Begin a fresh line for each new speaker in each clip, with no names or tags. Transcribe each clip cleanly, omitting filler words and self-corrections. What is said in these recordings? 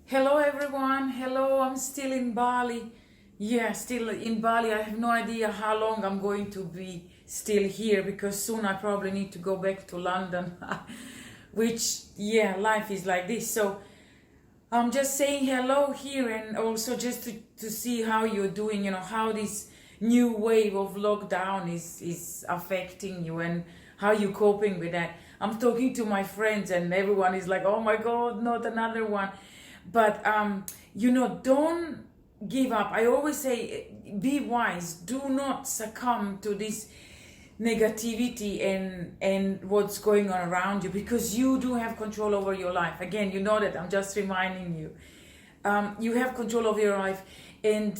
Hello everyone, hello, I'm still in Bali. Yeah, still in Bali. I have no idea how long I'm going to be still here because soon I probably need to go back to London. Which, yeah, life is like this. So I'm just saying hello here and also just to see how you're doing, how this new wave of lockdown is affecting you and how you're coping with that. I'm talking to my friends and everyone is like, oh my God, not another one. But don't give up. I always say, be wise. Do not succumb to this negativity and what's going on around you, because you do have control over your life. Again, you know that. I'm just reminding you. You have control over your life, and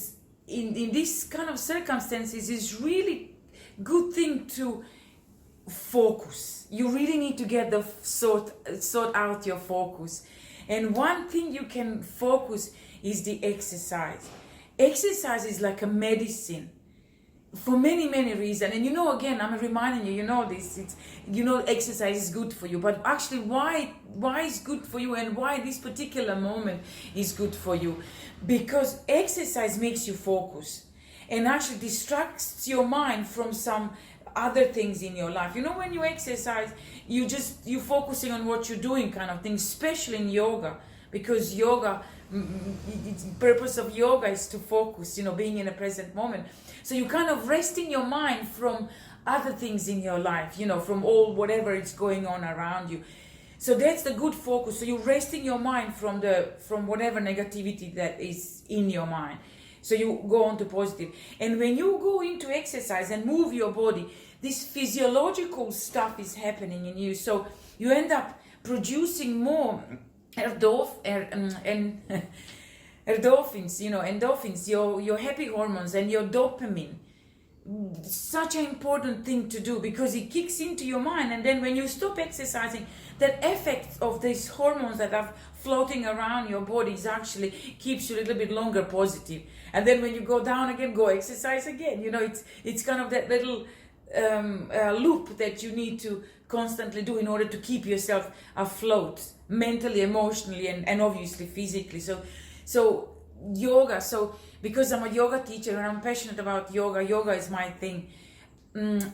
in this kind of circumstances, it's really good thing to focus. You really need to get the sort out your focus. And one thing you can focus is the exercise. Exercise is like a medicine for many, many reasons. And again, I'm reminding you, this, exercise is good for you. But actually, why it's good for you and why this particular moment is good for you? Because exercise makes you focus and actually distracts your mind from some other things in your life. When you exercise, you're focusing on what you're doing, kind of thing, especially in yoga, because yoga, the purpose of yoga is to focus, being in a present moment. So you kind of resting your mind from other things in your life, from all whatever is going on around you. So that's the good focus. So you're resting your mind from whatever negativity that is in your mind. So you go on to positive. And when you go into exercise and move your body, this physiological stuff is happening in you. So you end up producing more endorphins, your happy hormones and your dopamine. Such an important thing to do because it kicks into your mind, and then when you stop exercising, that effect of these hormones that are floating around your body is actually keeps you a little bit longer positive. And then when you go down again, go exercise again. It's kind of that little loop that you need to constantly do in order to keep yourself afloat mentally, emotionally, and obviously physically. So yoga. So because I'm a yoga teacher and I'm passionate about yoga is my thing.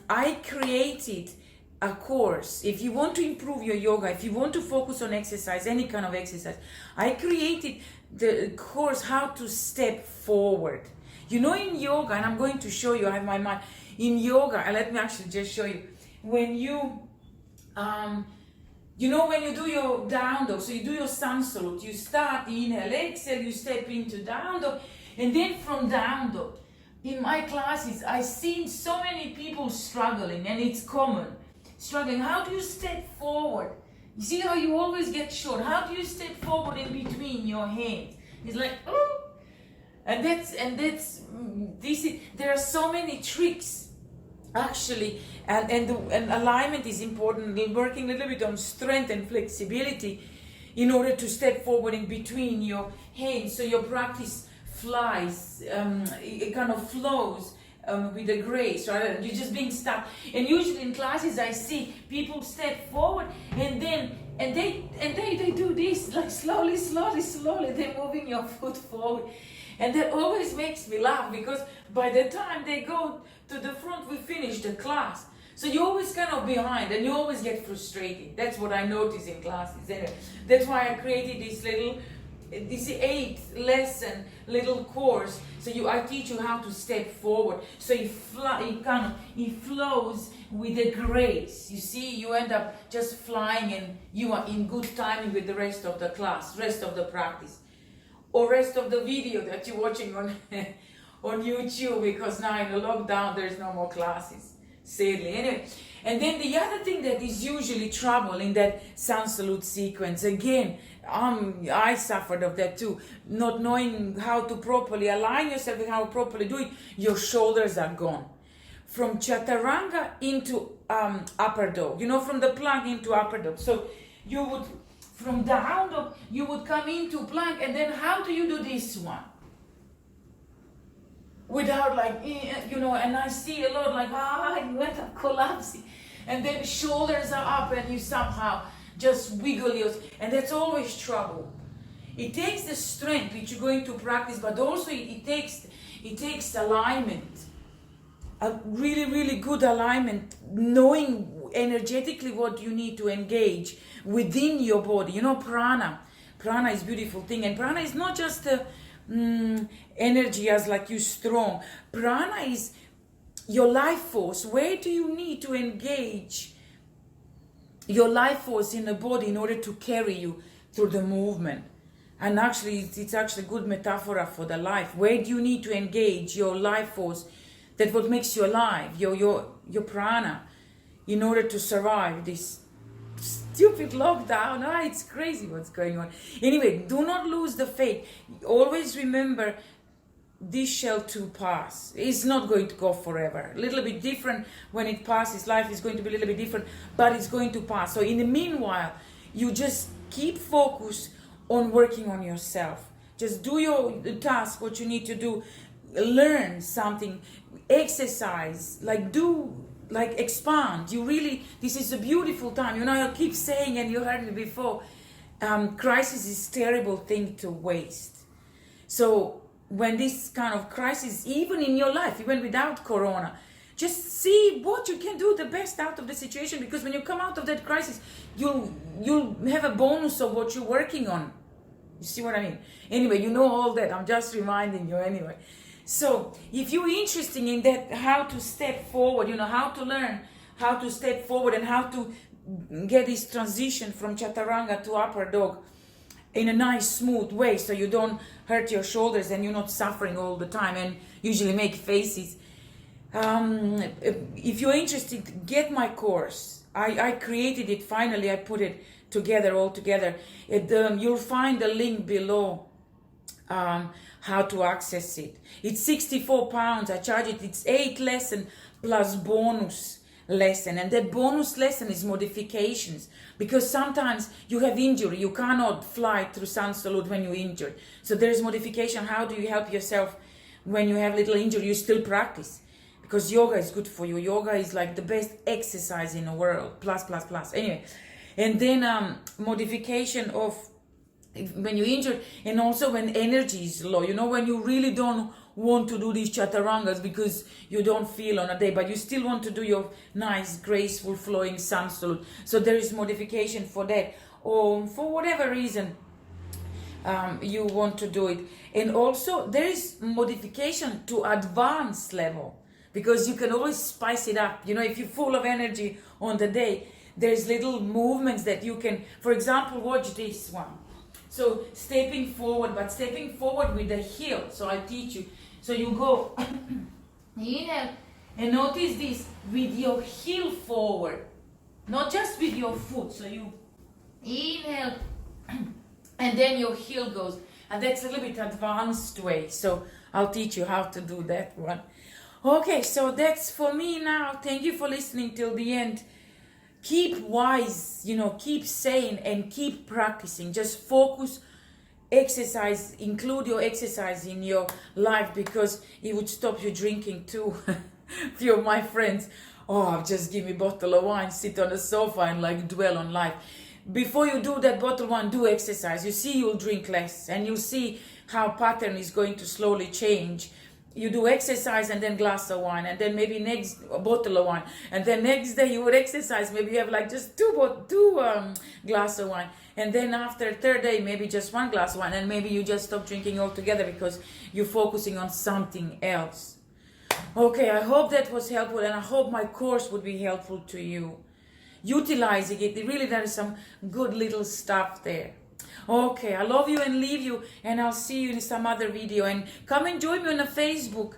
I created a course. If you want to improve your yoga, if you want to focus on exercise, any kind of exercise, I created the course how to step forward. In yoga, and I'm going to show you, I have my mind, in yoga, and let me actually just show you, when you when you do your down dog, so you do your sun salute, you start, inhale, exhale, you step into down dog, and then from down dog, in my classes, I've seen so many people struggling, and it's common. Struggling. How do you step forward? You see how you always get short. How do you step forward in between your hands? It's like, oh, and there are so many tricks, actually, and alignment is important. Working a little bit on strength and flexibility in order to step forward in between your hands, so your practice flies. It kind of flows. With the grace, right? You're just being stuck. And usually in classes, I see people step forward and they do this, like slowly. They're moving your foot forward, and that always makes me laugh because by the time they go to the front, we finish the class. So you're always kind of behind, and you always get frustrated. That's what I notice in classes. Anyway, that's why I created this 8 lesson little course. So I teach you how to step forward. So it flows with the grace. You see, you end up just flying, and you are in good timing with the rest of the class, rest of the practice, or rest of the video that you're watching on on YouTube, because now in the lockdown there's no more classes, sadly. Anyway, and then the other thing that is usually trouble in that sun salute sequence, again, I suffered of that too, not knowing how to properly align yourself and how to properly do it. Your shoulders are gone. From chaturanga into upper dog, from the plank into upper dog. So you would, from down dog, you would come into plank, and then how do you do this one? Without and I see a lot you end up collapsing. And then shoulders are up and you somehow just wiggle yours, and that's always trouble. It takes the strength which you're going to practice, but also it takes alignment. A really, really good alignment, knowing energetically what you need to engage within your body. You know, prana. Prana is a beautiful thing, and prana is not just energy as like you strong. Prana is your life force. Where do you need to engage your life force in the body in order to carry you through the movement? And actually, it's actually a good metaphor for the life. Where do you need to engage your life force? That what makes you alive, your prana, in order to survive this stupid lockdown. It's crazy what's going on. Anyway, do not lose the faith. Always remember, this shall too pass. It's not going to go forever. A little bit different when it passes. Life is going to be a little bit different, but it's going to pass. So in the meanwhile, you just keep focus on working on yourself. Just do your task, what you need to do. Learn something, exercise, expand. This is a beautiful time. You know, I keep saying, and you heard me before, crisis is a terrible thing to waste. So when this kind of crisis, even in your life, even without corona, just see what you can do the best out of the situation, because when you come out of that crisis, you'll have a bonus of what you're working on. You see what I mean? Anyway, you know all that. I'm just reminding you anyway. So if you're interested in that, how to step forward, you know, how to learn how to step forward and how to get this transition from chaturanga to upper dog in a nice, smooth way, so you don't hurt your shoulders and you're not suffering all the time and usually make faces. If you're interested, get my course. I created it finally. I put it together, all together. You'll find the link below. How to access it. It's £64. I charge it. It's 8 lessons plus bonus lesson, and that bonus lesson is modifications, because sometimes you have injury. You cannot fly through Sun-Salute when you're injured. So there is modification. How do you help yourself when you have little injury? You still practice, because yoga is good for you. Yoga is like the best exercise in the world. Plus. Anyway, and then modification of when you're injured, and also when energy is low, you know, when you really don't want to do these chaturangas because you don't feel on a day, but you still want to do your nice, graceful, flowing Sun Salute. So there is modification for that, or for whatever reason you want to do it. And also there is modification to advanced level, because you can always spice it up. You know, if you're full of energy on the day, there's little movements that you can, for example, watch this one. So stepping forward, but stepping forward with the heel. So I teach you. So you go inhale, and notice this with your heel forward, not just with your foot. So you inhale, and then your heel goes, and that's a little bit advanced way. So I'll teach you how to do that one. Okay, so that's for me now. Thank you for listening till the end. Keep wise, you know, keep sane and keep practicing. Just focus, exercise, include your exercise in your life, because it would stop you drinking too. A few of my friends, just give me a bottle of wine, sit on the sofa and like dwell on life. Before you do that bottle of wine, do exercise. You see, you'll drink less, and you'll see how pattern is going to slowly change. You do exercise and then glass of wine, and then maybe next a bottle of wine, and then next day you would exercise, maybe you have like just two glass of wine, and then after third day maybe just one glass of wine, and maybe you just stop drinking altogether because you're focusing on something else. Okay, I hope that was helpful, and I hope my course would be helpful to you. Utilizing it, really there is some good little stuff there. Okay, I love you and leave you, and I'll see you in some other video. And come and join me on the Facebook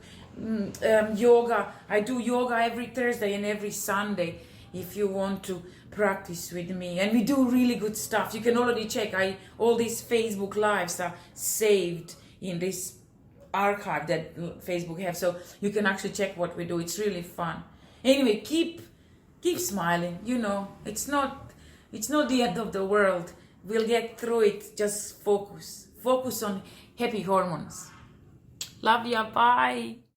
yoga. I do yoga every Thursday and every Sunday if you want to practice with me. And we do really good stuff. You can already check. All these Facebook lives are saved in this archive that Facebook have, so you can actually check what we do. It's really fun. Anyway, keep smiling. You know, it's not the end of the world. We'll get through it. Just focus on happy hormones. Love ya. Bye.